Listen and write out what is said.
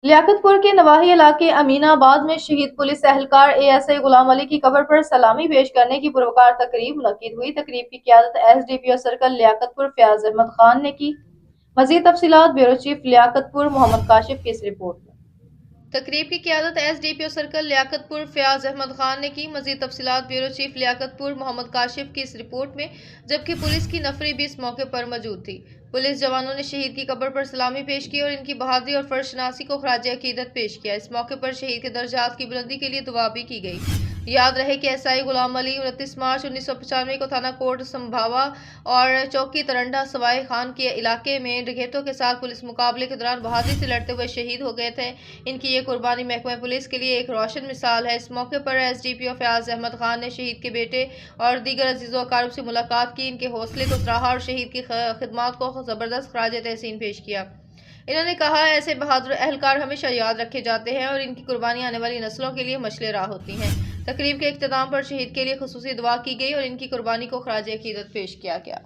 लियाकतपुर के नवाही इलाके अमीनाबाद में शहीद पुलिस एहलकार एएसआई गुलाम अली की कब्र पर सलामी पेश करने की पुरवकार तकरीब मुनक्किद हुई। तकरीब की क़यादत एसडीपीओ सर्कल लियाकतपुर फयाज अहमद खान ने की। मजीद तफसीलात ब्यूरो चीफ लियाकतपुर मोहम्मद काशिफ की इस रिपोर्ट में। तकरीब की क़यादत एसडीपीओ सर्कल लियाकतपुर फयाज अहमद खान ने की। मजीद तफसीलात ब्यूरो चीफ लियाकतपुर मोहम्मद काशिफ की इस रिपोर्ट में। जबकि पुलिस की नफरी भी इस मौके पर मौजूद थी। पुलिस जवानों ने शहीद की कब्र पर सलामी पेश की और इनकी बहादुरी और फर्जशनासी को खराज अकीदत पेश किया। इस मौके पर शहीद के दर्जात की बुलंदी के लिए दुआ भी की गई। याद रहे कि एसआई गुलाम अली 29 मार्च 1995 को थाना कोट संभावा और चौकी तरंडा सवाई खान के इलाके में डकैतों के साथ पुलिस मुकाबले के दौरान बहादुरी से लड़ते हुए शहीद हो गए थे। इनकी ये कुर्बानी महकमा पुलिस के लिए एक रोशन मिसाल है। इस मौके पर एसडीपीओ फयाज अहमद खान ने शहीद के बेटे और दीगर अजीज़ो अकारिब से मुलाकात की, इनके हौसले को सराहा और शहीद की खिदमात को ज़बरदस्त खराज तहसीन पेश किया। इन्होंने कहा, ऐसे बहादुर एहलकार हमेशा याद रखे जाते हैं और इनकी कुर्बानी आने वाली नस्लों के लिए मशले राह होती हैं। तकरीब के इख्तिताम पर शहीद के लिए खुसूसी दुआ की गई और इनकी कुर्बानी को खराज अकीदत पेश किया गया।